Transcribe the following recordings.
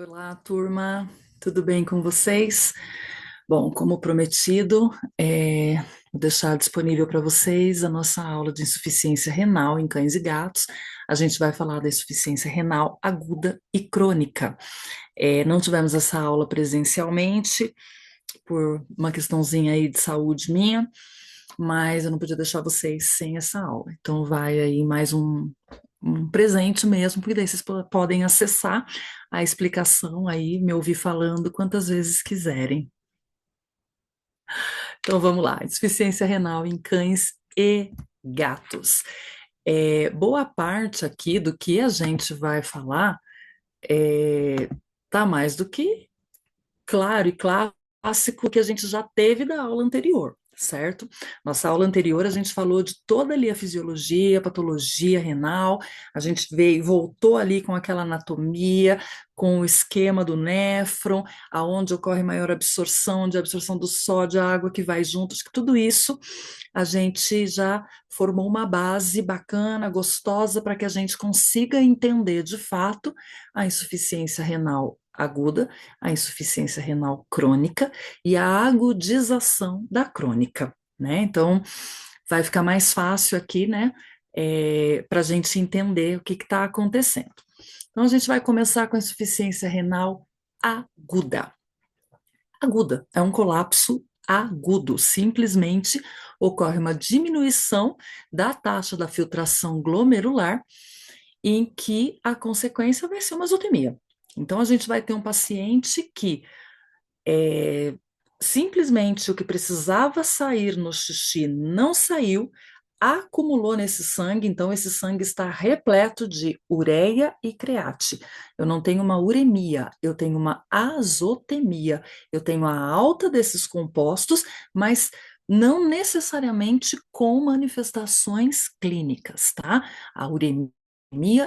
Olá, turma, tudo bem com vocês? Bom, como prometido, vou deixar disponível para vocês a nossa aula de insuficiência renal em cães e gatos. A gente vai falar da insuficiência renal aguda e crônica. Não tivemos essa aula presencialmente por uma questãozinha aí de saúde minha, mas eu não podia deixar vocês sem essa aula. Então vai aí mais um presente mesmo, porque daí vocês podem acessar a explicação aí, me ouvir falando quantas vezes quiserem. Então vamos lá, insuficiência renal em cães e gatos. Boa parte aqui do que a gente vai falar tá mais do que claro e clássico que a gente já teve da aula anterior, certo? Nossa aula anterior a gente falou de toda ali a fisiologia, patologia renal, a gente veio, voltou ali com aquela anatomia, com o esquema do néfron, aonde ocorre maior absorção, de absorção do sódio, a água que vai junto, acho que tudo isso a gente já formou uma base bacana, gostosa, para que a gente consiga entender de fato a insuficiência renal aguda, a insuficiência renal crônica e a agudização da crônica, né? Então, vai ficar mais fácil aqui, né, para a gente entender o que está acontecendo. Então, a gente vai começar com a insuficiência renal aguda. Aguda é um colapso agudo, simplesmente ocorre uma diminuição da taxa da filtração glomerular, em que a consequência vai ser uma azotemia. Então, a gente vai ter um paciente que simplesmente o que precisava sair no xixi não saiu, acumulou nesse sangue, então esse sangue está repleto de ureia e create. Eu não tenho uma uremia, eu tenho uma azotemia. Eu tenho a alta desses compostos, mas não necessariamente com manifestações clínicas, tá? A uremia,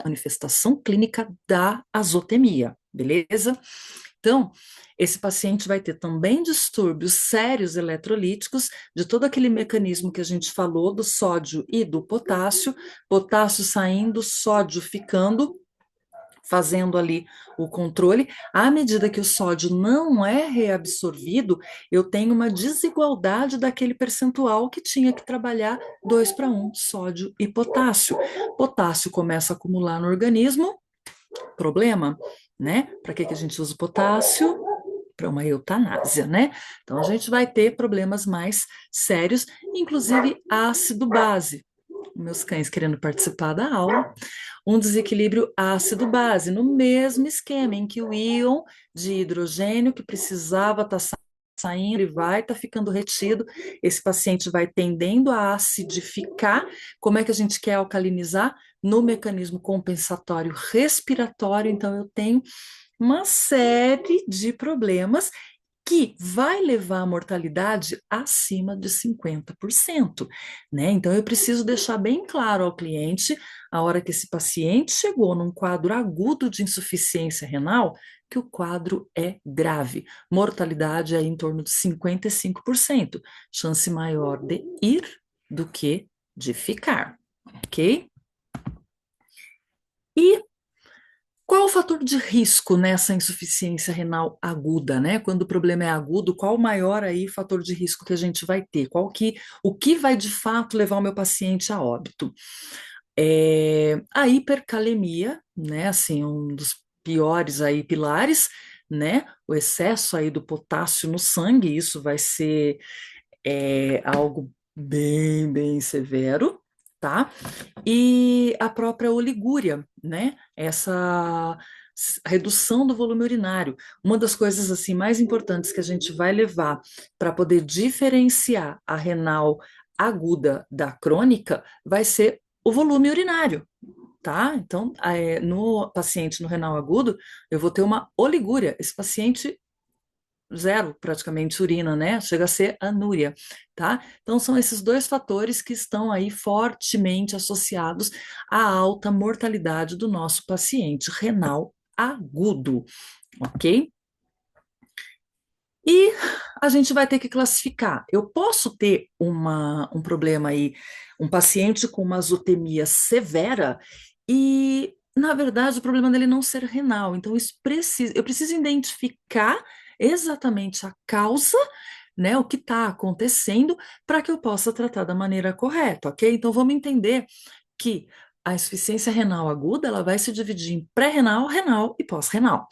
manifestação clínica da azotemia, beleza? Então, esse paciente vai ter também distúrbios sérios eletrolíticos, de todo aquele mecanismo que a gente falou, do sódio e do potássio saindo, sódio ficando, fazendo ali o controle. À medida que o sódio não é reabsorvido, eu tenho uma desigualdade daquele percentual que tinha que trabalhar 2 para 1, sódio e potássio. Potássio começa a acumular no organismo, problema, né? Para que a gente usa o potássio? Para uma eutanásia, né? Então a gente vai ter problemas mais sérios, inclusive ácido-base. Meus cães querendo participar da aula, um desequilíbrio ácido-base, no mesmo esquema em que o íon de hidrogênio que precisava estar saindo, ele vai estar ficando retido, esse paciente vai tendendo a acidificar. Como é que a gente quer alcalinizar? No mecanismo compensatório respiratório, então eu tenho uma série de problemas que vai levar a mortalidade acima de 50%, né? Então eu preciso deixar bem claro ao cliente, a hora que esse paciente chegou num quadro agudo de insuficiência renal, que o quadro é grave. Mortalidade é em torno de 55%, chance maior de ir do que de ficar, ok? E qual o fator de risco nessa insuficiência renal aguda, né? Quando o problema é agudo, qual o maior aí fator de risco que a gente vai ter? O que vai de fato levar o meu paciente a óbito? A hipercalemia, né? Assim, um dos piores aí pilares, né? O excesso aí do potássio no sangue, isso vai ser algo bem severo, tá? E a própria oligúria, né? Essa redução do volume urinário. Uma das coisas assim mais importantes que a gente vai levar para poder diferenciar a renal aguda da crônica vai ser o volume urinário, tá? Então, no paciente no renal agudo, eu vou ter uma oligúria. Esse paciente zero praticamente urina, né? Chega a ser anúria, tá? Então são esses dois fatores que estão aí fortemente associados à alta mortalidade do nosso paciente renal agudo, ok? E a gente vai ter que classificar. Eu posso ter um problema aí, um paciente com uma azotemia severa e na verdade, o problema dele é não ser renal. Então, eu preciso identificar exatamente a causa, né, o que está acontecendo, para que eu possa tratar da maneira correta, ok? Então, vamos entender que a insuficiência renal aguda, ela vai se dividir em pré-renal, renal e pós-renal.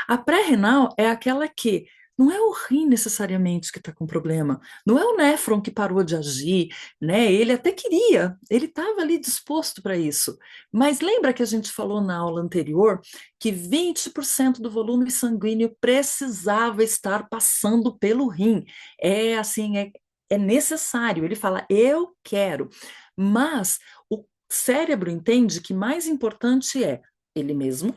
A pré-renal é aquela que não é o rim necessariamente que está com problema, não é o néfron que parou de agir, né? Ele até queria, ele estava ali disposto para isso. Mas lembra que a gente falou na aula anterior que 20% do volume sanguíneo precisava estar passando pelo rim. É assim, é necessário. Ele fala, eu quero. Mas o cérebro entende que mais importante é ele mesmo,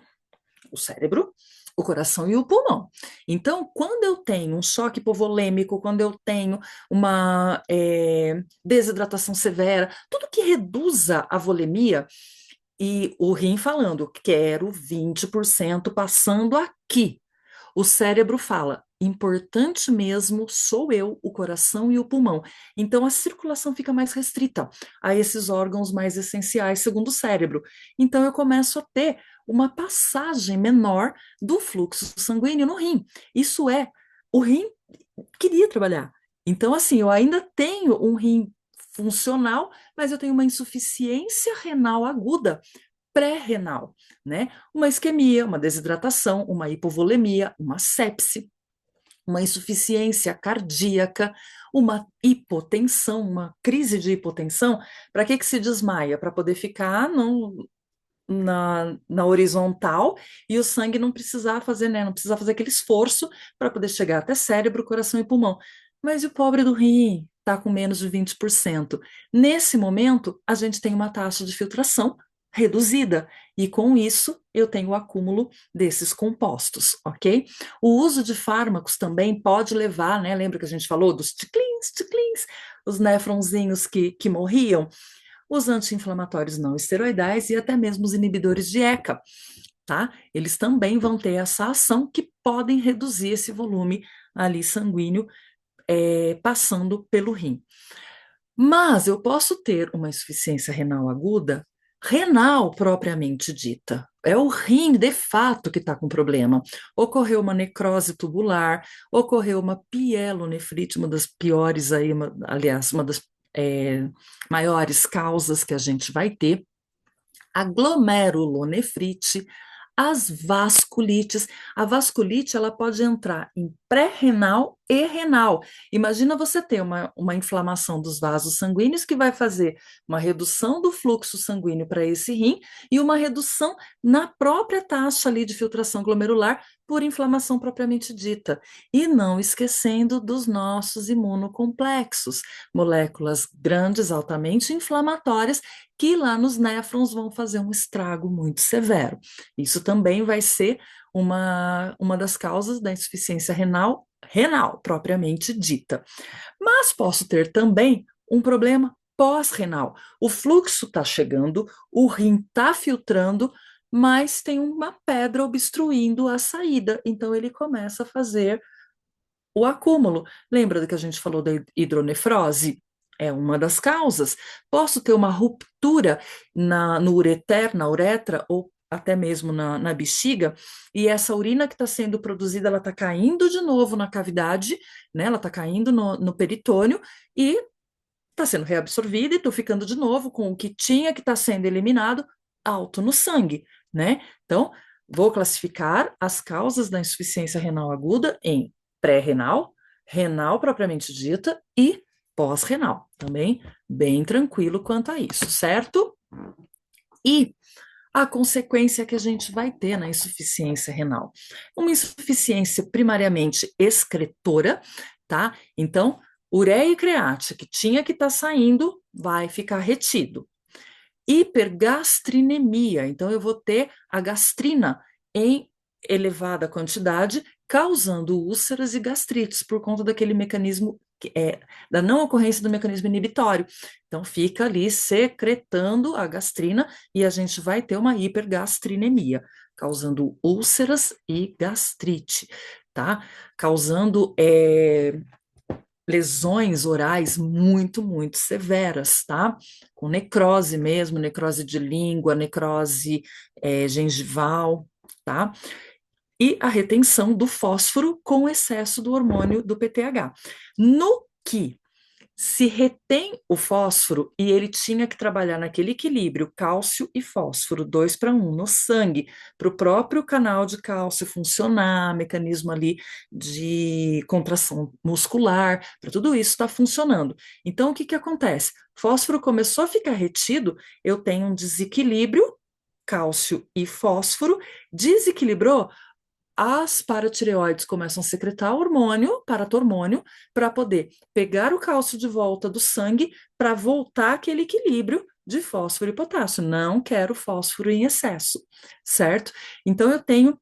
o cérebro, o coração e o pulmão. Então, quando eu tenho um choque hipovolêmico, quando eu tenho uma desidratação severa, tudo que reduza a volemia, e o rim falando, quero 20% passando aqui. O cérebro fala, importante mesmo sou eu, o coração e o pulmão. Então a circulação fica mais restrita a esses órgãos mais essenciais, segundo o cérebro. Então eu começo a ter uma passagem menor do fluxo sanguíneo no rim. Isso é, o rim queria trabalhar. Então, assim, eu ainda tenho um rim funcional, mas eu tenho uma insuficiência renal aguda pré-renal, né? Uma isquemia, uma desidratação, uma hipovolemia, uma sepse, uma insuficiência cardíaca, uma hipotensão, uma crise de hipotensão. Para que se desmaia? Para poder ficar na horizontal e o sangue não precisar fazer, né? Não precisar fazer aquele esforço para poder chegar até cérebro, coração e pulmão. Mas e o pobre do rim está com menos de 20%. Nesse momento, a gente tem uma taxa de filtração reduzida, e com isso eu tenho o acúmulo desses compostos, ok? O uso de fármacos também pode levar, né? Lembra que a gente falou dos ticlins, ticlins, os néfronzinhos que morriam? Os anti-inflamatórios não esteroidais e até mesmo os inibidores de ECA, tá? Eles também vão ter essa ação que podem reduzir esse volume ali sanguíneo passando pelo rim. Mas eu posso ter uma insuficiência renal aguda, renal propriamente dita. É o rim, de fato, que está com problema. Ocorreu uma necrose tubular, ocorreu uma pielonefrite, uma das piores aí, aliás, uma das maiores causas que a gente vai ter, a glomerulonefrite, as vasculites. A vasculite ela pode entrar em pré-renal e renal. Imagina você ter uma inflamação dos vasos sanguíneos que vai fazer uma redução do fluxo sanguíneo para esse rim e uma redução na própria taxa ali de filtração glomerular por inflamação propriamente dita. E não esquecendo dos nossos imunocomplexos, moléculas grandes, altamente inflamatórias, que lá nos néfrons vão fazer um estrago muito severo. Isso também vai ser uma das causas da insuficiência renal, renal propriamente dita. Mas posso ter também um problema pós-renal. O fluxo está chegando, o rim está filtrando, mas tem uma pedra obstruindo a saída, então ele começa a fazer o acúmulo. Lembra do que a gente falou da hidronefrose? É uma das causas. Posso ter uma ruptura no ureter, na uretra, ou até mesmo na bexiga, e essa urina que está sendo produzida, ela está caindo de novo na cavidade, né? Ela está caindo no peritônio e está sendo reabsorvida e estou ficando de novo com o que tinha que estar sendo eliminado alto no sangue, né? Então, vou classificar as causas da insuficiência renal aguda em pré-renal, renal propriamente dita e pós-renal. Também bem tranquilo quanto a isso, certo? E a consequência que a gente vai ter na insuficiência renal. Uma insuficiência primariamente excretora, tá? Então, ureia e creatina, que tinha que estar saindo, vai ficar retido. Hipergastrinemia, então eu vou ter a gastrina em elevada quantidade, causando úlceras e gastrites por conta daquele mecanismo da não ocorrência do mecanismo inibitório. Então fica ali secretando a gastrina e a gente vai ter uma hipergastrinemia, causando úlceras e gastrite, tá? Causando lesões orais muito, muito severas, tá? Com necrose mesmo, necrose de língua, necrose gengival, tá? E a retenção do fósforo com excesso do hormônio do PTH. No que se retém o fósforo e ele tinha que trabalhar naquele equilíbrio cálcio e fósforo, 2 para 1 no sangue, para o próprio canal de cálcio funcionar, mecanismo ali de contração muscular, para tudo isso estar funcionando. Então, o que que acontece? Fósforo começou a ficar retido, eu tenho um desequilíbrio, cálcio e fósforo, desequilibrou, as paratireoides começam a secretar hormônio, paratormônio, para poder pegar o cálcio de volta do sangue para voltar aquele equilíbrio de fósforo e potássio. Não quero fósforo em excesso, certo? Então eu tenho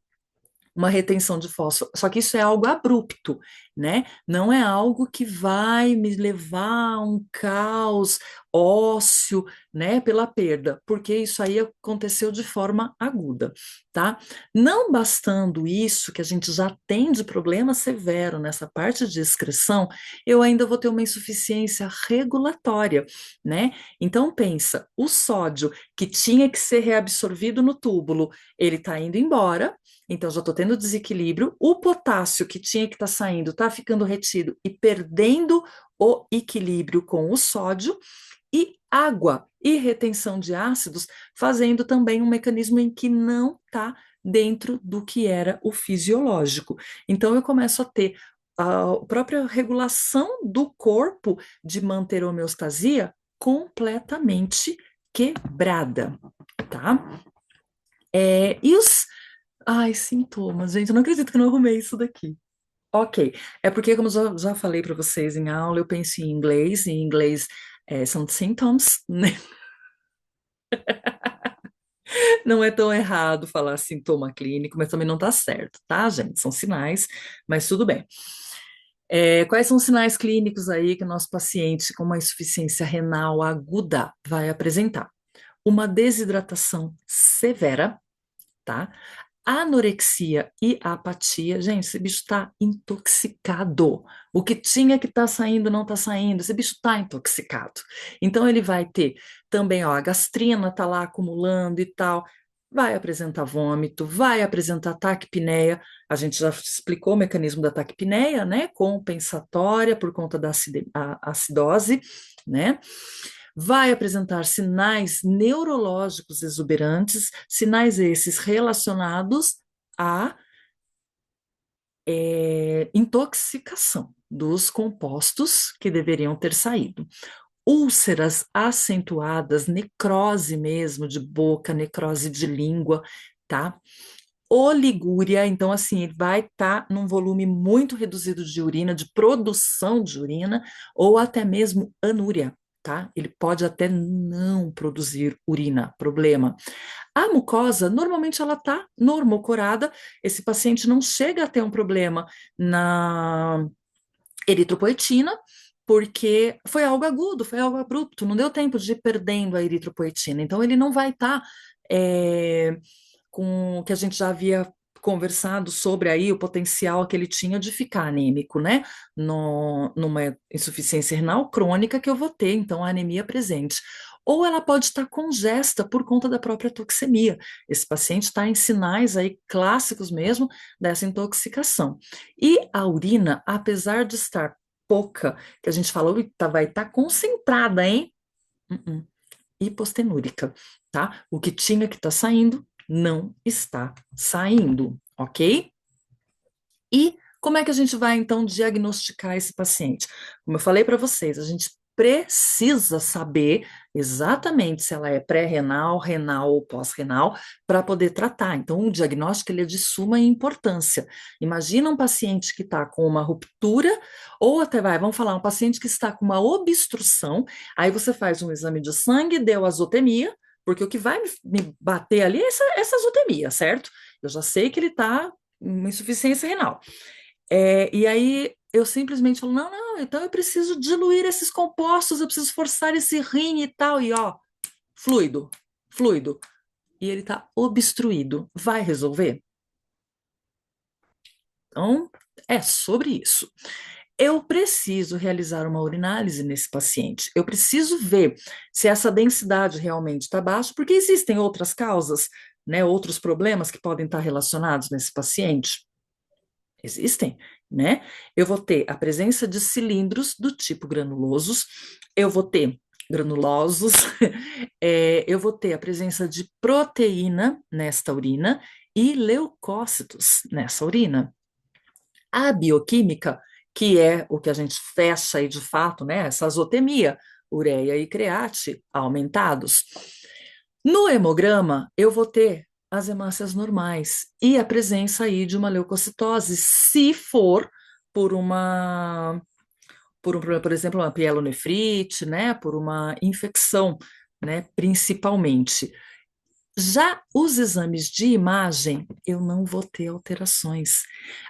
uma retenção de fósforo, só que isso é algo abrupto, né? Não é algo que vai me levar a um caos ósseo, né, pela perda, porque isso aí aconteceu de forma aguda, tá? Não bastando isso, que a gente já tem de problema severo nessa parte de excreção, eu ainda vou ter uma insuficiência regulatória, né? Então pensa, o sódio que tinha que ser reabsorvido no túbulo, ele está indo embora, então, já estou tendo desequilíbrio. O potássio que tinha que estar saindo está ficando retido e perdendo o equilíbrio com o sódio. E água e retenção de ácidos, fazendo também um mecanismo em que não está dentro do que era o fisiológico. Então, eu começo a ter a própria regulação do corpo de manter a homeostasia completamente quebrada, tá? E os Ai, sintomas, gente, eu não acredito que eu não arrumei isso daqui. Ok, é porque, como eu já falei para vocês em aula, eu penso em inglês são symptoms, né? Não é tão errado falar sintoma clínico, mas também não tá certo, tá, gente? São sinais, mas tudo bem. Quais são os sinais clínicos aí que o nosso paciente com uma insuficiência renal aguda vai apresentar? Uma desidratação severa, tá? Anorexia e apatia. Gente, esse bicho está intoxicado. O que tinha que estar saindo não está saindo. Esse bicho está intoxicado. Então ele vai ter também, ó, a gastrina está lá acumulando e tal. Vai apresentar vômito, vai apresentar taquipneia. A gente já explicou o mecanismo da taquipneia, né? Compensatória por conta da acidose, né? Vai apresentar sinais neurológicos exuberantes, sinais esses relacionados à intoxicação dos compostos que deveriam ter saído. Úlceras acentuadas, necrose mesmo de boca, necrose de língua, tá? Oligúria, então assim, ele vai estar num volume muito reduzido de urina, de produção de urina, ou até mesmo anúria, tá? Ele pode até não produzir urina, problema. A mucosa, normalmente ela tá normocorada, esse paciente não chega a ter um problema na eritropoetina, porque foi algo agudo, foi algo abrupto, não deu tempo de ir perdendo a eritropoetina, então ele não vai estar com o que a gente já havia conversado sobre aí o potencial que ele tinha de ficar anêmico, né? Numa insuficiência renal crônica que eu vou ter, então a anemia presente. Ou ela pode estar congesta por conta da própria toxemia. Esse paciente está em sinais aí clássicos mesmo dessa intoxicação. E a urina, apesar de estar pouca, que a gente falou, vai estar concentrada, hein? Uh-uh. Hipostenúrica, tá? O que tinha que estar saindo não está saindo, ok? E como é que a gente vai então diagnosticar esse paciente? Como eu falei para vocês, a gente precisa saber exatamente se ela é pré-renal, renal ou pós-renal para poder tratar. Então, o diagnóstico ele é de suma importância. Imagina um paciente que está com uma ruptura, ou até vamos falar, um paciente que está com uma obstrução, aí você faz um exame de sangue, deu azotemia, porque o que vai me bater ali é essa azotemia, certo? Eu já sei que ele está uma insuficiência renal. E aí eu simplesmente falo, não, não, então eu preciso diluir esses compostos, eu preciso forçar esse rim e tal, e ó, fluido, fluido. E ele está obstruído. Vai resolver? Então, é sobre isso. eu preciso realizar uma urinálise nesse paciente. Eu preciso ver se essa densidade realmente está baixa, porque existem outras causas, né, outros problemas que podem estar relacionados nesse paciente. Existem, né? Eu vou ter a presença de cilindros do tipo granulosos, eu vou ter granulosos, eu vou ter a presença de proteína nesta urina e leucócitos nessa urina. A bioquímica, que é o que a gente fecha aí de fato, né? Essa azotemia, ureia e create aumentados. No hemograma, eu vou ter as hemácias normais e a presença aí de uma leucocitose, se for por por um problema, por exemplo, uma pielonefrite, né? Por uma infecção, né? Principalmente. Já os exames de imagem, eu não vou ter alterações.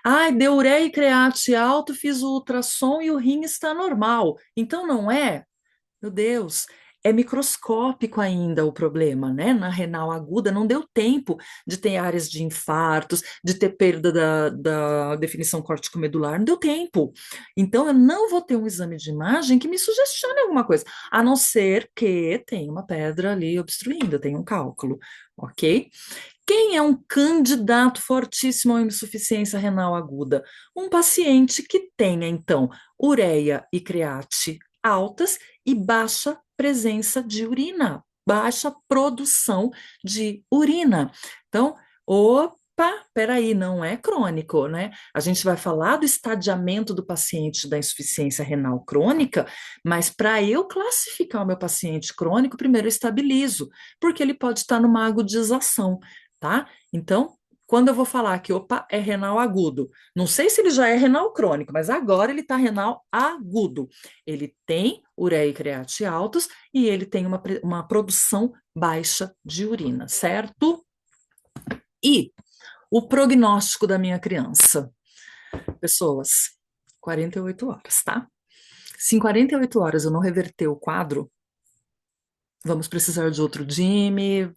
Ai, deu ureia e create alto, fiz o ultrassom e o rim está normal. Então não é? Meu Deus, é microscópico ainda o problema, né? Na renal aguda não deu tempo de ter áreas de infartos, de ter perda da definição córtico-medular, não deu tempo. Então eu não vou ter um exame de imagem que me sugestione alguma coisa, a não ser que tenha uma pedra ali obstruindo, tenha um cálculo, ok? Quem é um candidato fortíssimo à insuficiência renal aguda? Um paciente que tenha, então, ureia e create altas e baixa presença de urina, baixa produção de urina. Então, opa, peraí, não é crônico, né? A gente vai falar do estadiamento do paciente da insuficiência renal crônica, mas para eu classificar o meu paciente crônico, primeiro eu estabilizo, porque ele pode estar numa agudização, tá? Então, quando eu vou falar que, opa, é renal agudo, não sei se ele já é renal crônico, mas agora ele está renal agudo. Ele tem ureia e create altos e ele tem uma produção baixa de urina, certo? E o prognóstico da minha criança, pessoas, 48 horas, tá? Se em 48 horas eu não reverter o quadro, vamos precisar de outro DIME,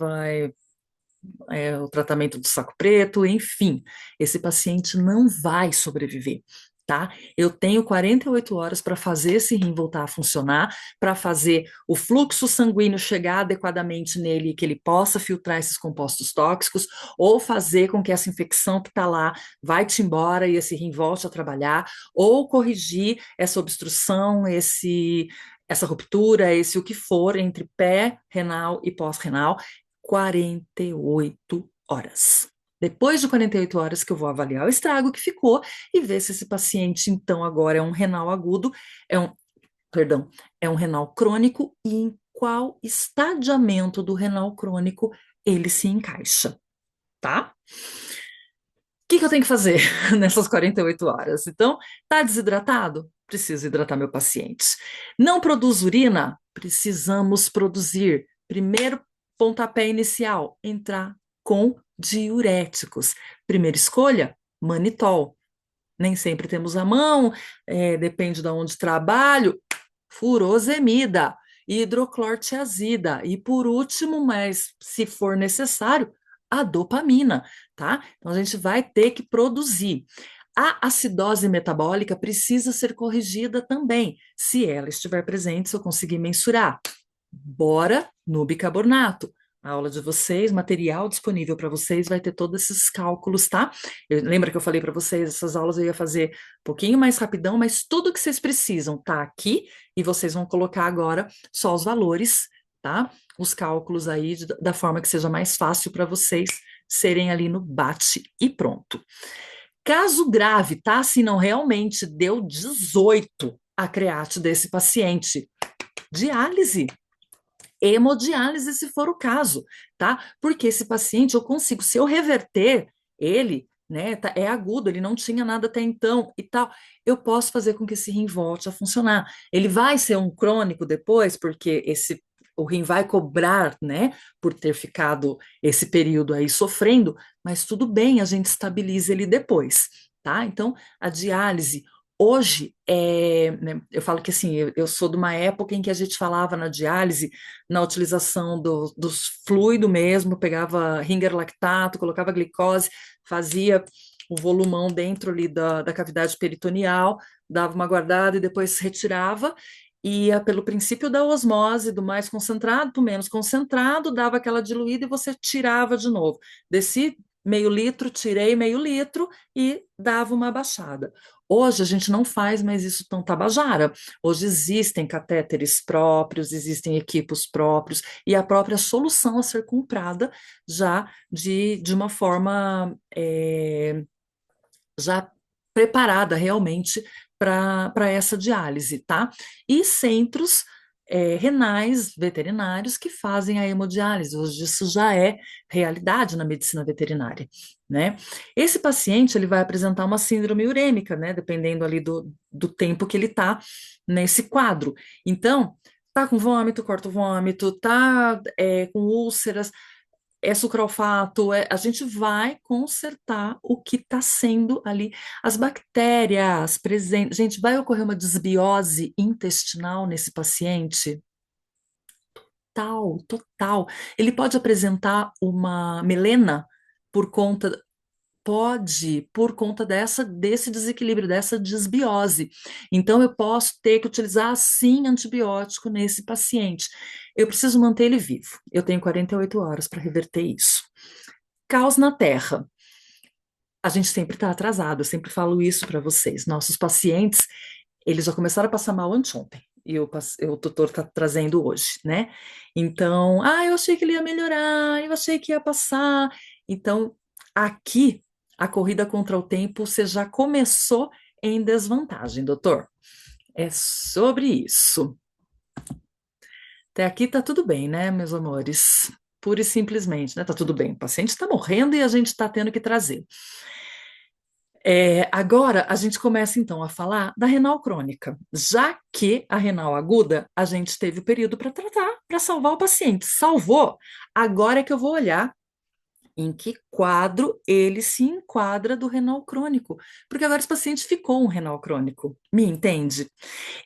o tratamento do saco preto, enfim, esse paciente não vai sobreviver. Tá? Eu tenho 48 horas para fazer esse rim voltar a funcionar, para fazer o fluxo sanguíneo chegar adequadamente nele e que ele possa filtrar esses compostos tóxicos, ou fazer com que essa infecção que está lá vai-te embora e esse rim volte a trabalhar, ou corrigir essa obstrução, essa ruptura, esse o que for entre pré-renal e pós-renal, 48 horas. Depois de 48 horas que eu vou avaliar o estrago que ficou e ver se esse paciente, então, agora é um renal agudo, perdão, é um renal crônico e em qual estadiamento do renal crônico ele se encaixa, tá? O que eu tenho que fazer nessas 48 horas? Então, tá desidratado? Preciso hidratar meu paciente. Não produz urina? Precisamos produzir. Primeiro pontapé inicial, entrar com diuréticos. Primeira escolha, manitol. Nem sempre temos a mão, depende de onde trabalho, furosemida, hidroclorotiazida e por último, mas se for necessário, a dopamina, tá? Então a gente vai ter que produzir. A acidose metabólica precisa ser corrigida também, se ela estiver presente, se eu conseguir mensurar. Bora no bicarbonato. A aula de vocês, material disponível para vocês, vai ter todos esses cálculos, tá? Lembra que eu falei para vocês, essas aulas eu ia fazer um pouquinho mais rapidão, mas tudo que vocês precisam tá aqui e vocês vão colocar agora só os valores, tá? Os cálculos aí da forma que seja mais fácil para vocês serem ali no bate e pronto. Caso grave, tá? Se não realmente deu 18 a create desse paciente, diálise, hemodiálise, se for o caso, tá? Porque esse paciente eu consigo, se eu reverter ele, né, é agudo, ele não tinha nada até então e tal, eu posso fazer com que esse rim volte a funcionar. Ele vai ser um crônico depois, porque o rim vai cobrar, né, por ter ficado esse período aí sofrendo, mas tudo bem, a gente estabiliza ele depois, tá? Então, a diálise hoje, né, eu falo que assim, eu sou de uma época em que a gente falava na diálise, na utilização dos fluidos mesmo, pegava ringer lactato, colocava glicose, fazia o volumão dentro ali da cavidade peritoneal, dava uma guardada e depois retirava, ia pelo princípio da osmose, do mais concentrado para o menos concentrado, dava aquela diluída e você tirava de novo. Desci meio litro, tirei meio litro e dava uma baixada. Hoje a gente não faz mais isso tão tabajara. Hoje existem catéteres próprios, existem equipos próprios e a própria solução a ser comprada já de uma forma já preparada realmente para essa diálise, tá? E centros renais veterinários que fazem a hemodiálise. Hoje isso já é realidade na medicina veterinária, né? Esse paciente ele vai apresentar uma síndrome urêmica, né? Dependendo ali do tempo que ele está nesse quadro. Então, tá com vômito, corta o vômito, tá com úlceras, é sucralfato, a gente vai consertar o que está sendo ali, as bactérias presentes. Gente, vai ocorrer uma desbiose intestinal nesse paciente? Total, total. Ele pode apresentar uma melena por conta. Pode, por conta desse desequilíbrio, dessa desbiose. Então, eu posso ter que utilizar, sim, antibiótico nesse paciente. Eu preciso manter ele vivo. Eu tenho 48 horas para reverter isso. Caos na Terra. A gente sempre está atrasado, eu sempre falo isso para vocês. Nossos pacientes, eles já começaram a passar mal anteontem. E o tutor está trazendo hoje, né? Então, eu achei que ele ia melhorar, eu achei que ia passar. Então, aqui, a corrida contra o tempo, você já começou em desvantagem, doutor. É sobre isso. Até aqui tá tudo bem, né, meus amores? Pura e simplesmente, né? Tá tudo bem. O paciente está morrendo e a gente está tendo que trazer. Agora a gente começa então a falar da renal crônica, já que a renal aguda a gente teve o período para tratar, para salvar o paciente. Salvou, agora é que eu vou olhar em que quadro ele se enquadra do renal crônico, porque agora esse paciente ficou um renal crônico, me entende?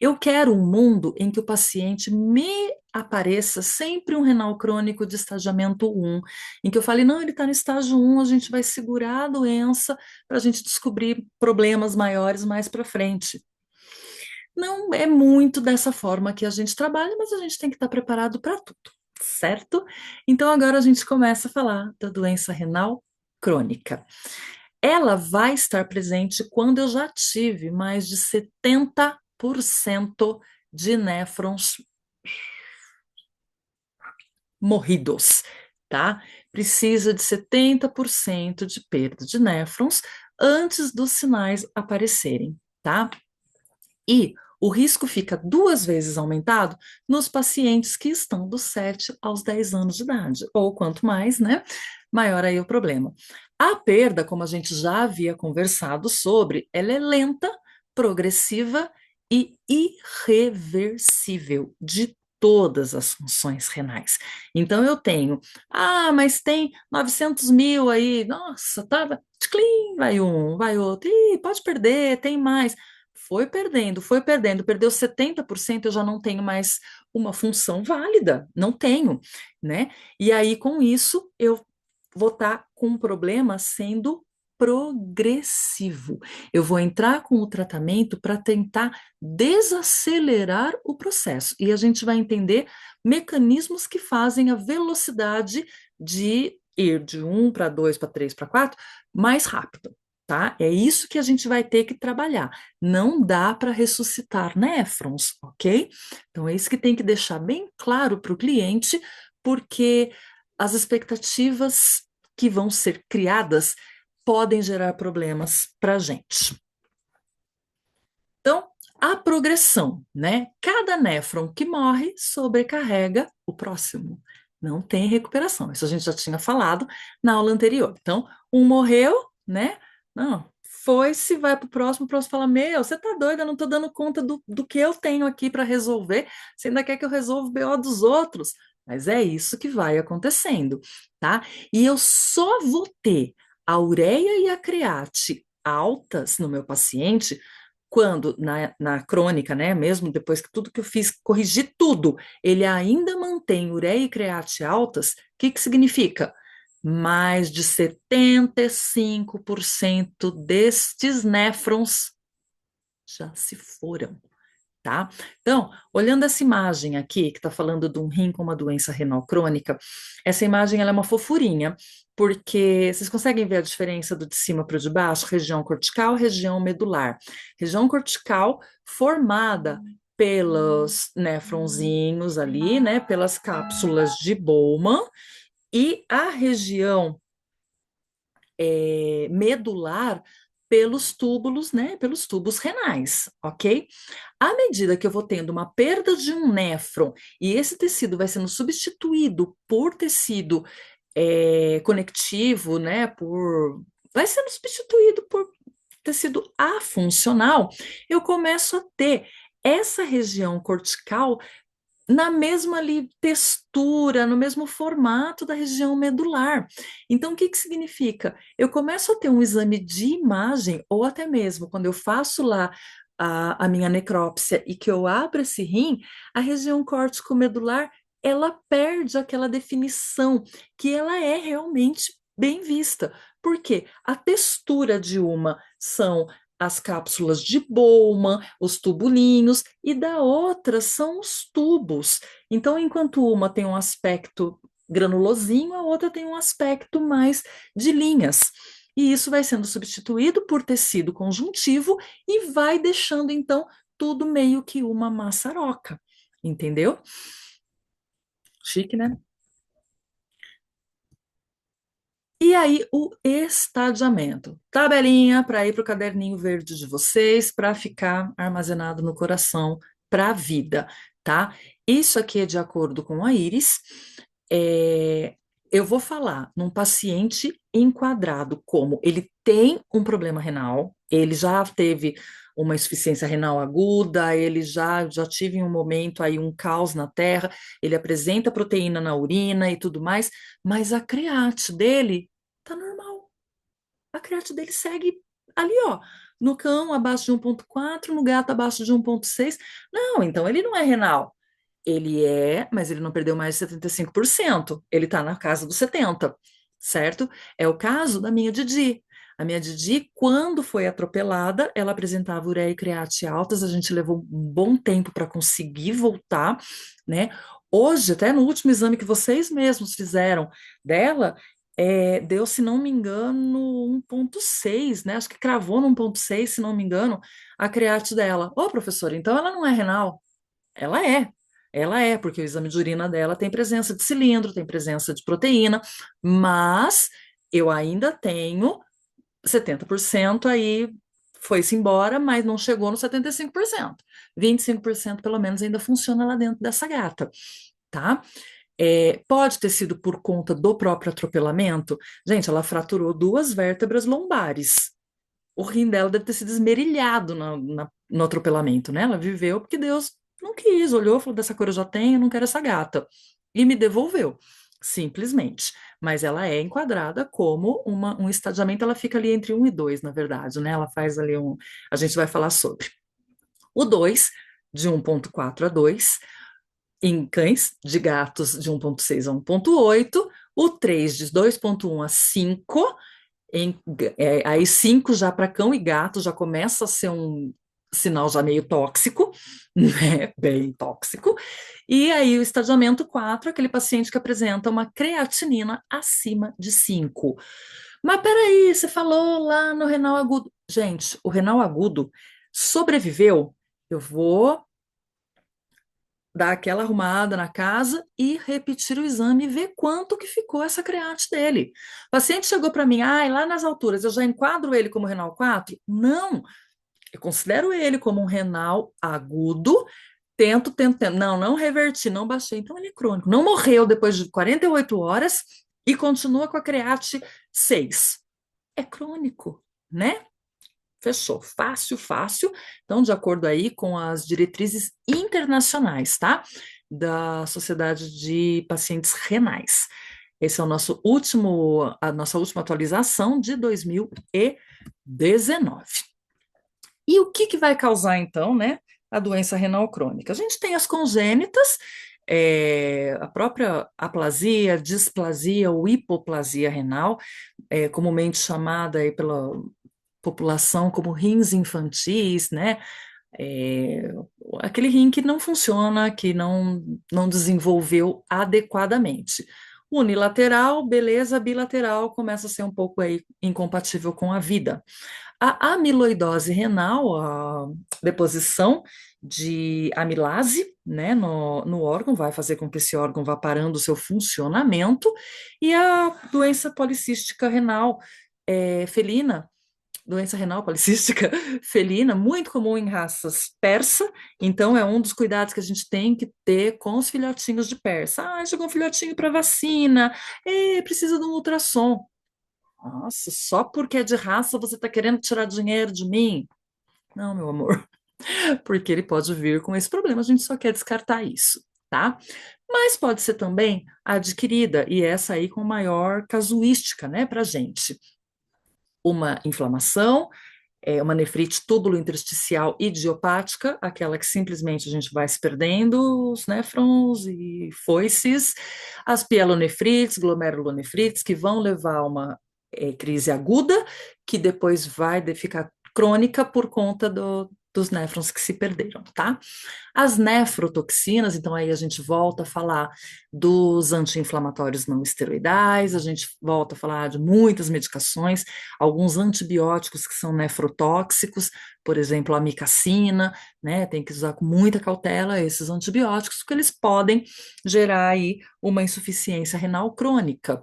Eu quero um mundo em que o paciente me apareça sempre um renal crônico de estadiamento 1, em que eu fale, não, ele está no estágio 1, a gente vai segurar a doença para a gente descobrir problemas maiores mais para frente. Não é muito dessa forma que a gente trabalha, mas a gente tem que estar preparado para tudo, certo? Então agora a gente começa a falar da doença renal crônica. Ela vai estar presente quando eu já tive mais de 70% de néfrons morridos, tá? Precisa de 70% de perda de néfrons antes dos sinais aparecerem, tá? E o risco fica 2 vezes aumentado nos pacientes que estão dos 7 aos 10 anos de idade, ou quanto mais, né? Maior aí o problema. A perda, como a gente já havia conversado sobre, ela é lenta, progressiva e irreversível de todas as funções renais. Então eu tenho, mas tem 900 mil aí, nossa, tá, tclim, vai um, vai outro, pode perder, tem mais. Foi perdendo, perdeu 70%, eu já não tenho mais uma função válida, não tenho, né? E aí, com isso, eu vou estar com um problema sendo progressivo. Eu vou entrar com o tratamento para tentar desacelerar o processo. E a gente vai entender mecanismos que fazem a velocidade de ir de 1 para 2 para 3 para 4 mais rápido. Tá? É isso que a gente vai ter que trabalhar. Não dá para ressuscitar néfrons, ok? Então é isso que tem que deixar bem claro para o cliente, porque as expectativas que vão ser criadas podem gerar problemas para a gente. Então, a progressão, né? Cada néfron que morre sobrecarrega o próximo. Não tem recuperação. Isso a gente já tinha falado na aula anterior. Então, um morreu, né? Não, foi-se, vai para o próximo fala: Meu, você tá doida, eu não estou dando conta do que eu tenho aqui para resolver. Você ainda quer que eu resolva o BO dos outros? Mas é isso que vai acontecendo, tá? E eu só vou ter a ureia e a create altas no meu paciente quando na crônica, né, mesmo depois que tudo que eu fiz, corrigi tudo, ele ainda mantém ureia e create altas, o que significa? mais de 75% destes néfrons já se foram. Tá? Então, olhando essa imagem aqui, que está falando de um rim com uma doença renal crônica, essa imagem ela é uma fofurinha, porque vocês conseguem ver a diferença do de cima para o de baixo? Região cortical, região medular. Região cortical formada pelos nefronzinhos ali, né, pelas cápsulas de Bowman, e a região medular pelos túbulos, né, pelos tubos renais, ok? À medida que eu vou tendo uma perda de um néfron e esse tecido vai sendo substituído por tecido conectivo, né, vai sendo substituído por tecido afuncional, eu começo a ter essa região cortical na mesma ali textura, no mesmo formato da região medular. Então, o que que significa? Eu começo a ter um exame de imagem, ou até mesmo quando eu faço lá a minha necrópsia e que eu abro esse rim, a região córtico-medular, ela perde aquela definição que ela é realmente bem vista. Por quê? A textura de uma são as cápsulas de Bowman, os tubulinhos, e da outra são os tubos. Então, enquanto uma tem um aspecto granulosinho, a outra tem um aspecto mais de linhas. E isso vai sendo substituído por tecido conjuntivo e vai deixando, então, tudo meio que uma maçaroca. Entendeu? Chique, né? E aí, o estadiamento. Tabelinha para ir para o caderninho verde de vocês, para ficar armazenado no coração para a vida, tá? Isso aqui é de acordo com a Iris. É, eu vou falar num paciente enquadrado como ele tem um problema renal, ele já teve uma insuficiência renal aguda, ele já tive em um momento aí um caos na terra, ele apresenta proteína na urina e tudo mais, mas a create dele tá normal. A create dele segue ali, ó, no cão abaixo de 1,4, no gato abaixo de 1,6. Não, então ele não é renal. Ele é, mas ele não perdeu mais de 75%. Ele está na casa dos 70%, certo? É o caso da minha Didi. A minha Didi, quando foi atropelada, ela apresentava ureia e create altas, a gente levou um bom tempo para conseguir voltar, né? Hoje, até no último exame que vocês mesmos fizeram dela, deu, se não me engano, 1,6, né? Acho que cravou no 1,6, se não me engano, a create dela. Ô, professora, então ela não é renal? Ela é. Ela é, porque o exame de urina dela tem presença de cilindro, tem presença de proteína, mas eu ainda tenho 70% aí, foi-se embora, mas não chegou no 75%. 25% pelo menos ainda funciona lá dentro dessa gata, tá? Pode ter sido por conta do próprio atropelamento. Gente, ela fraturou duas vértebras lombares. O rim dela deve ter sido esmerilhado no atropelamento, né? Ela viveu porque Deus não quis, olhou, falou: dessa cor eu já tenho, eu não quero essa gata. E me devolveu, simplesmente. Mas ela é enquadrada como um estadiamento, ela fica ali entre um e 2, na verdade, né? Ela faz ali um. A gente vai falar sobre. O 2, de 1,4 a 2, em cães, de gatos, de 1,6 a 1,8, o 3, de 2,1 a 5, aí 5 já para cão e gato já começa a ser um sinal já meio tóxico, né? Bem tóxico. E aí o estadiamento 4, aquele paciente que apresenta uma creatinina acima de 5. Mas peraí, você falou lá no renal agudo. Gente, o renal agudo sobreviveu. Eu vou dar aquela arrumada na casa e repetir o exame e ver quanto que ficou essa create dele. O paciente chegou para mim, lá nas alturas, eu já enquadro ele como renal 4? Não, eu considero ele como um renal agudo, tento, não reverti, não baixei, então ele é crônico, não morreu depois de 48 horas e continua com a create 6. É crônico, né? Fechou. Fácil, fácil. Então, de acordo aí com as diretrizes internacionais, tá? Da Sociedade de Pacientes Renais. Esse é o nosso a nossa última atualização de 2019. E o que que vai causar, então, né, a doença renal crônica? A gente tem as congênitas, a própria aplasia, displasia ou hipoplasia renal, comumente chamada aí pela população como rins infantis, né? É, aquele rim que não funciona, que não desenvolveu adequadamente. Unilateral, beleza, bilateral começa a ser um pouco aí incompatível com a vida. A amiloidose renal, a deposição de amilase, né, no órgão, vai fazer com que esse órgão vá parando o seu funcionamento, e a doença policística renal felina, doença renal policística felina, muito comum em raças persa, então é um dos cuidados que a gente tem que ter com os filhotinhos de persa. Ah, chegou um filhotinho para vacina, precisa de um ultrassom. Nossa, só porque é de raça você está querendo tirar dinheiro de mim? Não, meu amor, porque ele pode vir com esse problema, a gente só quer descartar isso, tá? Mas pode ser também adquirida, e essa aí com maior casuística, né, pra gente. Uma inflamação, uma nefrite túbulo-intersticial idiopática, aquela que simplesmente a gente vai se perdendo, os néfrons e foices, as pielonefrites, glomerulonefrites, que vão levar a uma crise aguda, que depois vai ficar crônica por conta dos néfrons que se perderam, tá? As nefrotoxinas, então aí a gente volta a falar dos anti-inflamatórios não esteroidais, a gente volta a falar de muitas medicações, alguns antibióticos que são nefrotóxicos, por exemplo, a micacina, né? Tem que usar com muita cautela esses antibióticos, porque eles podem gerar aí uma insuficiência renal crônica.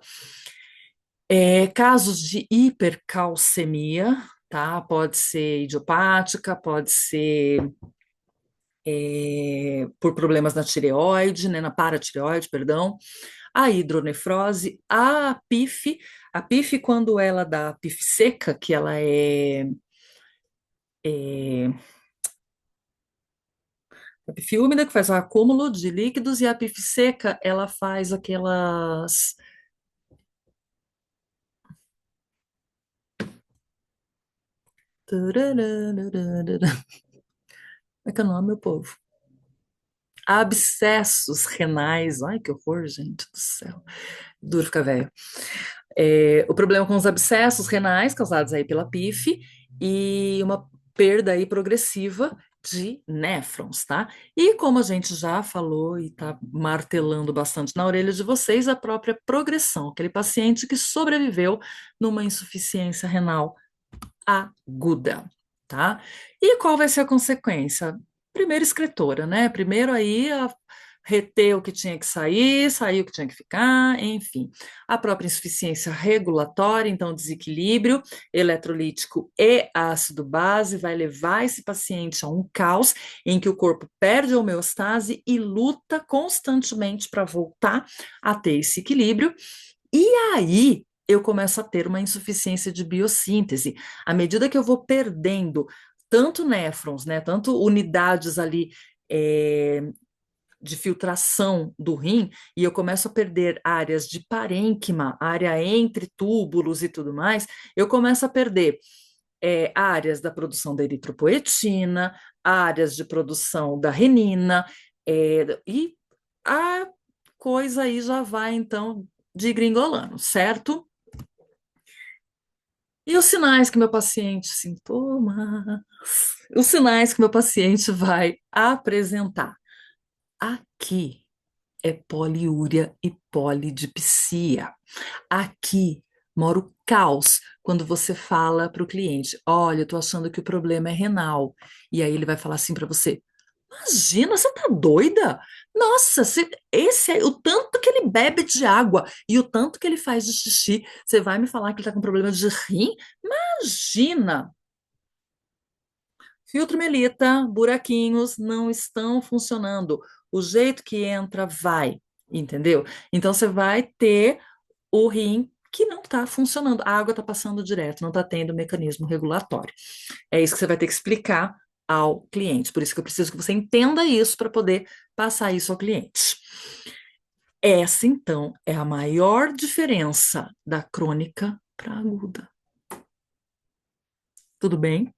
Casos de hipercalcemia, tá? Pode ser idiopática, pode ser por problemas na tireoide, né, na paratireoide, perdão, a hidronefrose, a PIF quando ela dá a PIF seca, que ela é a PIF úmida, que faz o acúmulo de líquidos, e a PIF seca, ela faz aquelas. Como é que é o nome, meu povo? Abscessos renais. Ai, que horror, gente do céu. Duro ficar velho. O problema com os abscessos renais causados aí pela PIF e uma perda aí progressiva de néfrons, tá? E como a gente já falou e tá martelando bastante na orelha de vocês, a própria progressão, aquele paciente que sobreviveu numa insuficiência renal aguda, tá? E qual vai ser a consequência? Primeiro, escritora, né? Primeiro aí reter o que tinha que sair, sair o que tinha que ficar, enfim. A própria insuficiência regulatória, então desequilíbrio eletrolítico e ácido base vai levar esse paciente a um caos em que o corpo perde a homeostase e luta constantemente para voltar a ter esse equilíbrio. E aí eu começo a ter uma insuficiência de biossíntese. À medida que eu vou perdendo tanto néfrons, né, tanto unidades ali é, de filtração do rim, e eu começo a perder áreas de parênquima, área entre túbulos e tudo mais, eu começo a perder áreas da produção da eritropoetina, áreas de produção da renina, e a coisa aí já vai, então, digringolando, certo? E os sinais que meu paciente, sintomas, os sinais que meu paciente vai apresentar. Aqui é poliúria e polidipsia. Aqui mora o caos quando você fala para o cliente: olha, eu estou achando que o problema é renal. E aí ele vai falar assim para você: imagina, você tá doida? Nossa, esse é o tanto que ele bebe de água e o tanto que ele faz de xixi. Você vai me falar que ele tá com problema de rim? Imagina! Filtro Melita, buraquinhos não estão funcionando. O jeito que entra vai, entendeu? Então você vai ter o rim que não está funcionando. A água está passando direto, não está tendo mecanismo regulatório. É isso que você vai ter que explicar ao cliente. Por isso que eu preciso que você entenda isso para poder passar isso ao cliente. Essa, então, é a maior diferença da crônica para a aguda. Tudo bem?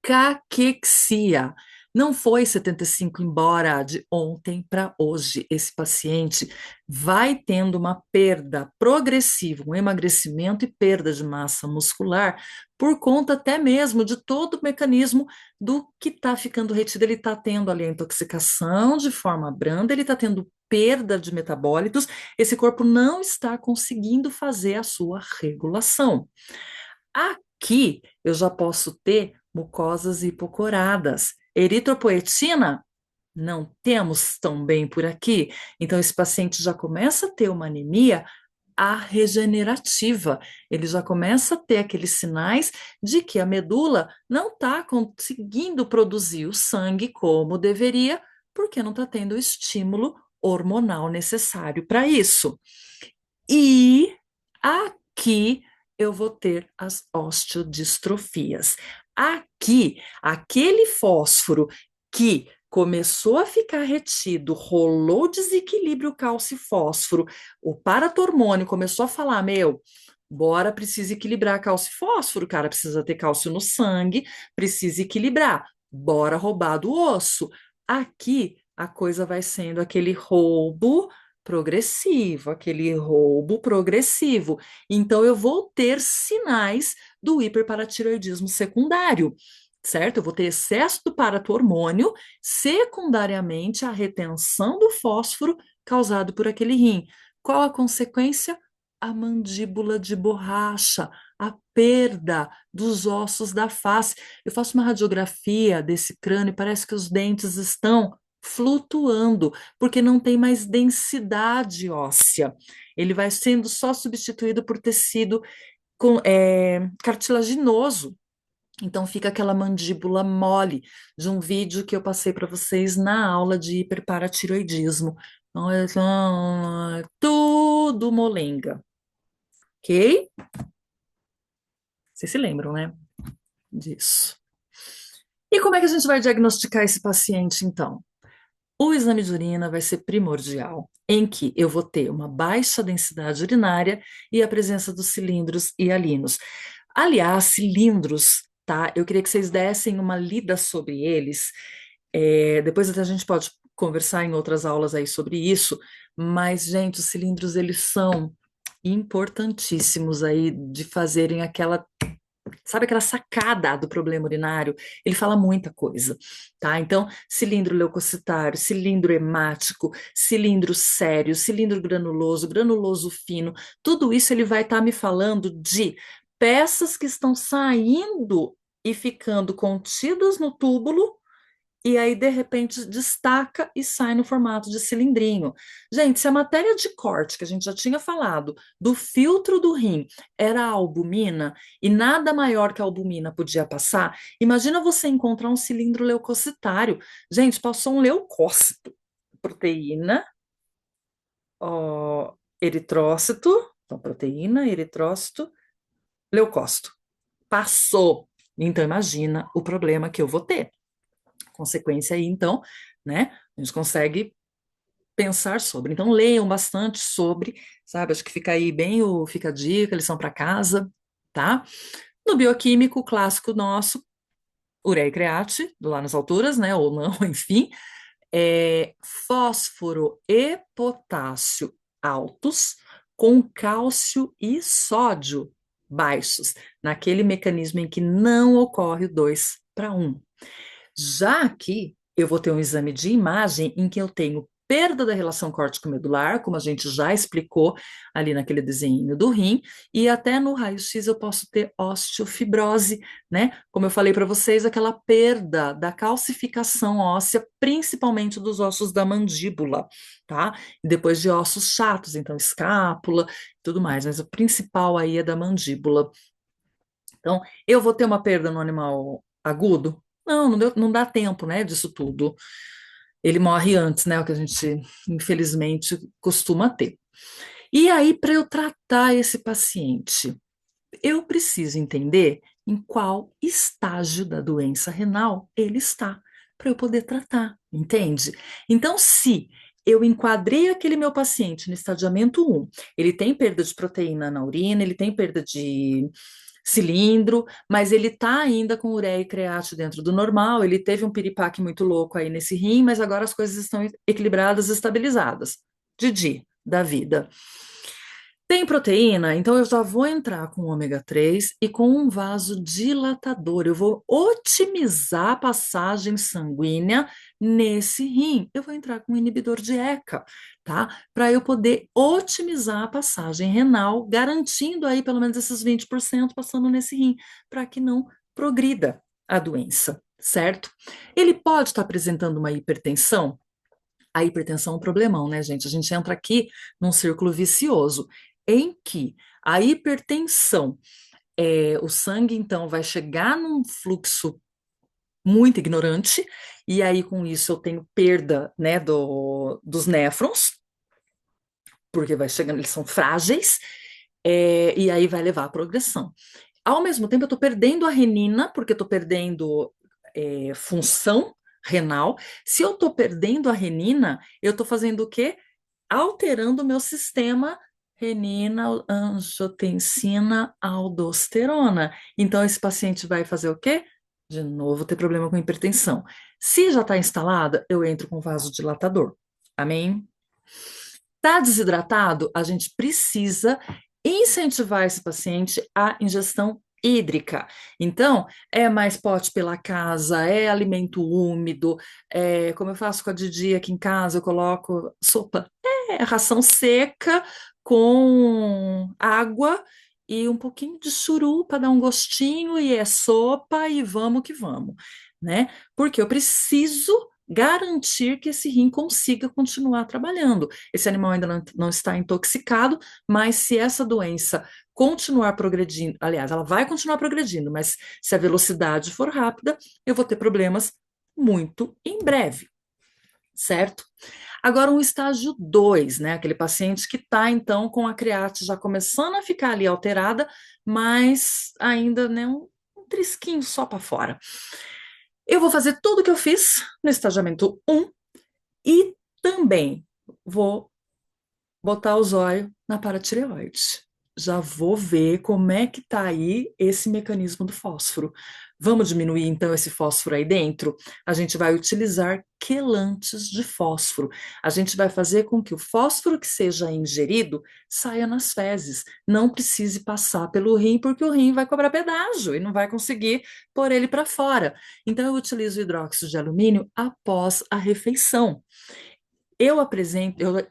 Caquexia. Não foi 75 embora de ontem para hoje. Esse paciente vai tendo uma perda progressiva, um emagrecimento e perda de massa muscular, por conta até mesmo de todo o mecanismo do que está ficando retido. Ele está tendo ali a intoxicação de forma branda, ele está tendo perda de metabólitos, esse corpo não está conseguindo fazer a sua regulação. Aqui eu já posso ter mucosas hipocoradas. Eritropoetina? Não temos tão bem por aqui. Então, esse paciente já começa a ter uma anemia regenerativa. Ele já começa a ter aqueles sinais de que a medula não está conseguindo produzir o sangue como deveria, porque não está tendo o estímulo hormonal necessário para isso. E aqui eu vou ter as osteodistrofias. Aqui, aquele fósforo que começou a ficar retido, rolou desequilíbrio cálcio e fósforo, o paratormônio começou a falar: meu, bora, precisa equilibrar cálcio e fósforo, cara, precisa ter cálcio no sangue, precisa equilibrar, bora roubar do osso. Aqui a coisa vai sendo aquele roubo progressivo, aquele roubo progressivo. Então, eu vou ter sinais do hiperparatiroidismo secundário, certo? Eu vou ter excesso do paratormônio, secundariamente a retenção do fósforo causado por aquele rim. Qual a consequência? A mandíbula de borracha, a perda dos ossos da face. Eu faço uma radiografia desse crânio e parece que os dentes estão flutuando, porque não tem mais densidade óssea. Ele vai sendo só substituído por tecido cartilaginoso. Então fica aquela mandíbula mole de um vídeo que eu passei para vocês na aula de hiperparatiroidismo. Então, tudo molenga, ok? Vocês se lembram, né? Disso. E como é que a gente vai diagnosticar esse paciente, então? O exame de urina vai ser primordial, em que eu vou ter uma baixa densidade urinária e a presença dos cilindros hialinos. Aliás, cilindros, tá? Eu queria que vocês dessem uma lida sobre eles. Depois até a gente pode conversar em outras aulas aí sobre isso, mas, gente, os cilindros, eles são importantíssimos aí de fazerem aquela, sabe, aquela sacada do problema urinário. Ele fala muita coisa, tá? Então, cilindro leucocitário, cilindro hemático, cilindro sério, cilindro granuloso, granuloso fino, tudo isso ele vai estar me falando de peças que estão saindo e ficando contidas no túbulo, e aí, de repente, destaca e sai no formato de cilindrinho. Gente, se a matéria de corte, que a gente já tinha falado, do filtro do rim era a albumina, e nada maior que a albumina podia passar, imagina você encontrar um cilindro leucocitário. Gente, passou um leucócito, proteína, ó, eritrócito, então proteína, eritrócito, leucócito. Passou. Então, imagina o problema que eu vou ter. Consequência aí, então, né? A gente consegue pensar sobre. Então, leiam bastante sobre, sabe? Acho que fica aí bem fica a dica, lição para casa, tá? No bioquímico clássico nosso, ureia e create, lá nas alturas, né? Ou não, enfim, fósforo e potássio altos, com cálcio e sódio baixos, naquele mecanismo em que não ocorre o 2 para 1. Já aqui, eu vou ter um exame de imagem em que eu tenho perda da relação córtico-medular, como a gente já explicou ali naquele desenho do rim, e até no raio-x eu posso ter osteofibrose, né? Como eu falei para vocês, aquela perda da calcificação óssea, principalmente dos ossos da mandíbula, tá? E depois de ossos chatos, então escápula e tudo mais, mas o principal aí é da mandíbula. Então, eu vou ter uma perda no animal agudo? Não, não dá tempo, né, disso tudo. Ele morre antes, né, o que a gente, infelizmente, costuma ter. E aí, para eu tratar esse paciente, eu preciso entender em qual estágio da doença renal ele está, para eu poder tratar, entende? Então, se eu enquadrei aquele meu paciente no estadiamento 1, ele tem perda de proteína na urina, ele tem perda de cilindro, mas ele está ainda com ureia e creatinina dentro do normal. Ele teve um piripaque muito louco aí nesse rim, mas agora as coisas estão equilibradas, estabilizadas. Didi, da vida. Tem proteína, então eu já vou entrar com ômega 3 e com um vasodilatador. Eu vou otimizar a passagem sanguínea nesse rim. Eu vou entrar com um inibidor de ECA, tá? Para eu poder otimizar a passagem renal, garantindo aí pelo menos esses 20% passando nesse rim, para que não progrida a doença, certo? Ele pode estar apresentando uma hipertensão. A hipertensão é um problemão, né, gente? A gente entra aqui num círculo vicioso em que a hipertensão, o sangue, então, vai chegar num fluxo muito ignorante, e aí com isso eu tenho perda, né, dos néfrons, porque vai chegando, eles são frágeis, e aí vai levar à progressão. Ao mesmo tempo, eu estou perdendo a renina, porque eu estou perdendo função renal. Se eu estou perdendo a renina, eu estou fazendo o quê? Alterando o meu sistema renina, angiotensina, aldosterona. Então, esse paciente vai fazer o quê? De novo, ter problema com hipertensão. Se já está instalada, eu entro com vasodilatador. Amém? Está desidratado? A gente precisa incentivar esse paciente à ingestão hídrica. Então, é mais pote pela casa, é alimento úmido, como eu faço com a Didi aqui em casa, eu coloco sopa, ração seca com água e um pouquinho de churu para dar um gostinho, e é sopa e vamos que vamos, né? Porque eu preciso garantir que esse rim consiga continuar trabalhando. Esse animal ainda não está intoxicado, mas se essa doença continuar progredindo, aliás, ela vai continuar progredindo, mas se a velocidade for rápida, eu vou ter problemas muito em breve, certo? Agora, um estágio 2, né? Aquele paciente que está, então, com a creatina já começando a ficar ali alterada, mas ainda, né, um trisquinho só para fora. Eu vou fazer tudo o que eu fiz no estagiamento 1 e também vou botar os olhos na paratireoide. Já vou ver como é que tá aí esse mecanismo do fósforo. Vamos diminuir então esse fósforo aí dentro? A gente vai utilizar quelantes de fósforo. A gente vai fazer com que o fósforo que seja ingerido saia nas fezes, não precise passar pelo rim, porque o rim vai cobrar pedágio e não vai conseguir pôr ele para fora. Então eu utilizo hidróxido de alumínio após a refeição. Eu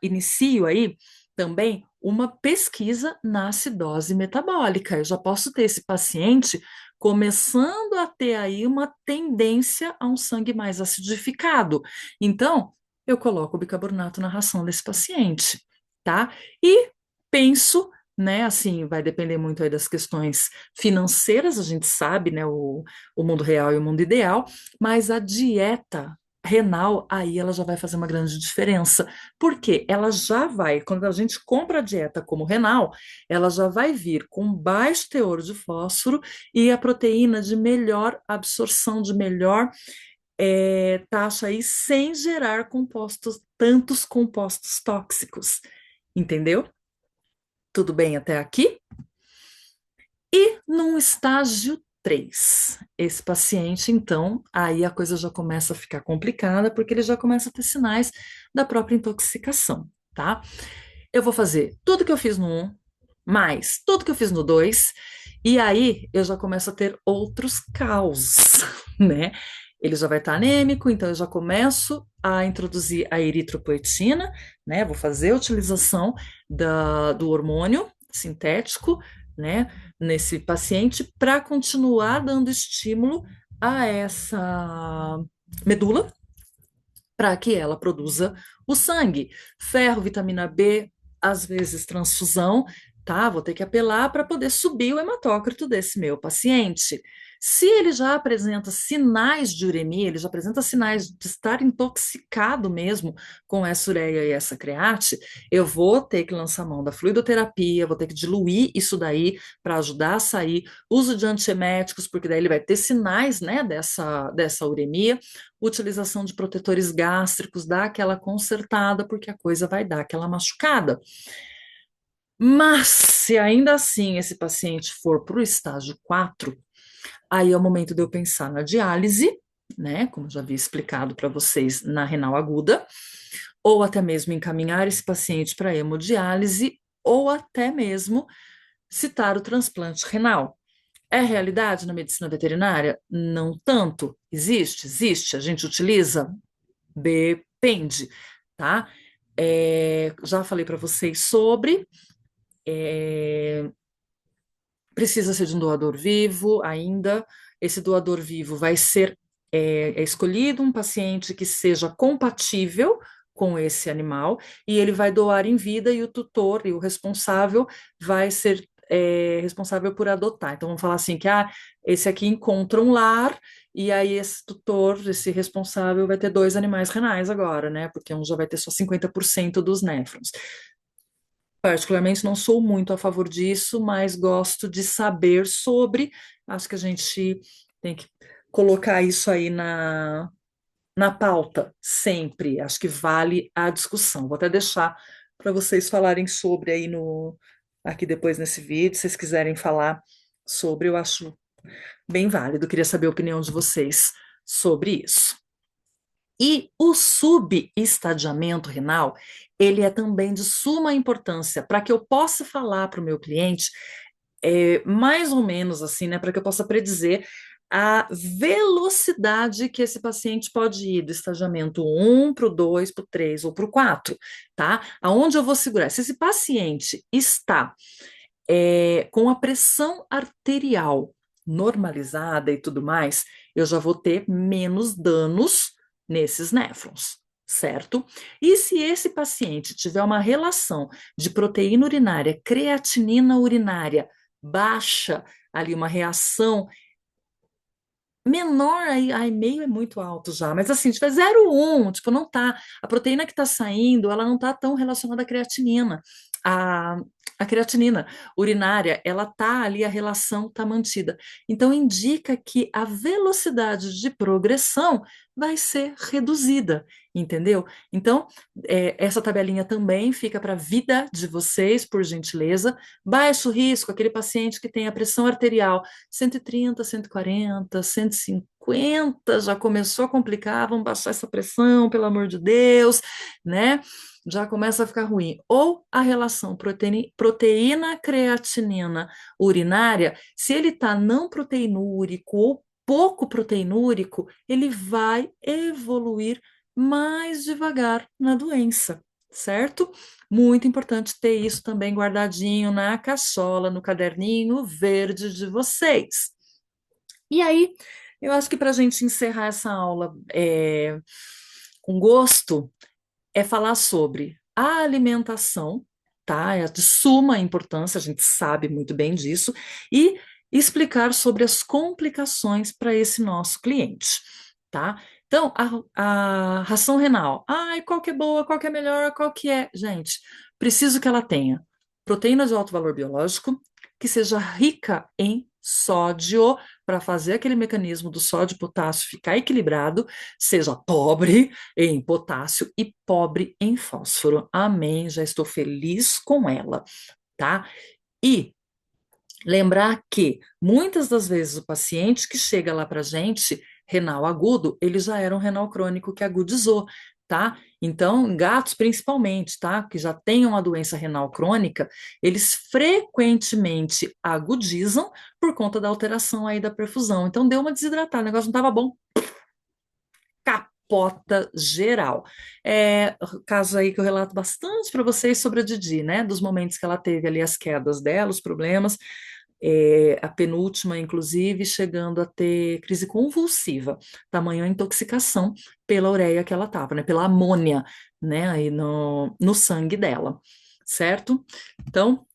inicio aí também uma pesquisa na acidose metabólica. Eu já posso ter esse paciente começando a ter aí uma tendência a um sangue mais acidificado. Então, eu coloco o bicarbonato na ração desse paciente, tá? E penso, né, assim, vai depender muito aí das questões financeiras, a gente sabe, né, o mundo real e o mundo ideal, mas a dieta renal, aí ela já vai fazer uma grande diferença. Porque ela já vai, quando a gente compra a dieta como renal, ela já vai vir com baixo teor de fósforo e a proteína de melhor absorção, de melhor taxa aí, sem gerar tantos compostos tóxicos. Entendeu? Tudo bem até aqui? E num estágio 3, esse paciente, então, aí a coisa já começa a ficar complicada, porque ele já começa a ter sinais da própria intoxicação, tá? Eu vou fazer tudo que eu fiz no 1, mais tudo que eu fiz no 2, e aí eu já começo a ter outros caos, né? Ele já vai estar anêmico, então eu já começo a introduzir a eritropoetina, né? Vou fazer a utilização do hormônio sintético, né? Nesse paciente para continuar dando estímulo a essa medula para que ela produza o sangue. Ferro, vitamina B, às vezes transfusão, tá? Vou ter que apelar para poder subir o hematócrito desse meu paciente. Se ele já apresenta sinais de uremia, ele já apresenta sinais de estar intoxicado mesmo com essa ureia e essa create, eu vou ter que lançar mão da fluidoterapia, vou ter que diluir isso daí para ajudar a sair, uso de antieméticos, porque daí ele vai ter sinais, né, dessa uremia, utilização de protetores gástricos, dá aquela consertada, porque a coisa vai dar aquela machucada. Mas, se ainda assim esse paciente for para o estágio 4, aí é o momento de eu pensar na diálise, né? Como eu já havia explicado para vocês, na renal aguda, ou até mesmo encaminhar esse paciente para hemodiálise, ou até mesmo citar o transplante renal. É realidade na medicina veterinária? Não tanto. Existe? Existe. A gente utiliza? Depende, tá? Já falei para vocês sobre. é, Precisa ser de um doador vivo ainda. Esse doador vivo vai ser escolhido um paciente que seja compatível com esse animal e ele vai doar em vida e o tutor e o responsável vai ser responsável por adotar. Então vamos falar assim que esse aqui encontra um lar e aí esse tutor, esse responsável vai ter dois animais renais agora, né? Porque um já vai ter só 50% dos néfrons. Particularmente não sou muito a favor disso, mas gosto de saber sobre. Acho que a gente tem que colocar isso aí na pauta sempre. Acho que vale a discussão. Vou até deixar para vocês falarem sobre aí no aqui depois nesse vídeo, se vocês quiserem falar sobre, eu acho bem válido. Queria saber a opinião de vocês sobre isso. E o subestadiamento renal, ele é também de suma importância para que eu possa falar para o meu cliente, mais ou menos assim, né, para que eu possa predizer a velocidade que esse paciente pode ir do estadiamento 1 para o 2, para o 3 ou para o 4, tá? Aonde eu vou segurar? Se esse paciente está com a pressão arterial normalizada e tudo mais, eu já vou ter menos danos nesses néfrons, certo? E se esse paciente tiver uma relação de proteína urinária, creatinina urinária baixa, ali uma reação menor, aí meio é muito alto já, mas assim, se tiver 0,1, tipo, não tá, a proteína que tá saindo, ela não tá tão relacionada à creatinina, a, a creatinina urinária, ela tá ali, a relação tá mantida, então indica que a velocidade de progressão vai ser reduzida, entendeu? Então, essa tabelinha também fica para a vida de vocês, por gentileza, baixo risco, aquele paciente que tem a pressão arterial 130, 140, 150, já começou a complicar, vamos baixar essa pressão, pelo amor de Deus, né? Já começa a ficar ruim. Ou a relação proteína-creatinina urinária, se ele está não proteinúrico ou pouco proteinúrico, ele vai evoluir mais devagar na doença, certo? Muito importante ter isso também guardadinho na cachola, no caderninho verde de vocês. E aí, eu acho que para a gente encerrar essa aula com gosto, é falar sobre a alimentação, tá? É de suma importância, a gente sabe muito bem disso, e explicar sobre as complicações para esse nosso cliente, tá? Então, a ração renal, ai, qual que é boa, qual que é melhor, qual que é? Gente, preciso que ela tenha proteína de alto valor biológico, que seja rica em sódio, para fazer aquele mecanismo do sódio e potássio ficar equilibrado, seja pobre em potássio e pobre em fósforo. Amém, já estou feliz com ela, tá? E lembrar que muitas das vezes o paciente que chega lá para gente, renal agudo, ele já era um renal crônico que agudizou, tá? Então, gatos principalmente, tá? Que já têm uma doença renal crônica, eles frequentemente agudizam por conta da alteração aí da perfusão. Então, deu uma desidratada, o negócio não estava bom, capota geral. Caso aí que eu relato bastante para vocês sobre a Didi, né? Dos momentos que ela teve ali as quedas dela, os problemas, a penúltima, inclusive, chegando a ter crise convulsiva, tamanho intoxicação pela ureia que ela estava, né? Pela amônia, né? Aí no sangue dela, certo? Então,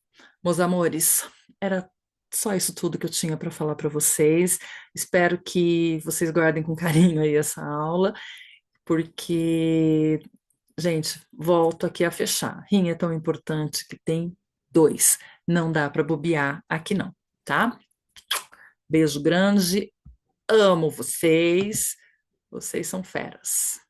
meus amores, era só isso tudo que eu tinha para falar para vocês. Espero que vocês guardem com carinho aí essa aula porque, gente, volto aqui a fechar. Rim é tão importante que tem dois. Não dá para bobear aqui não, tá? Beijo grande, amo vocês. Vocês são feras.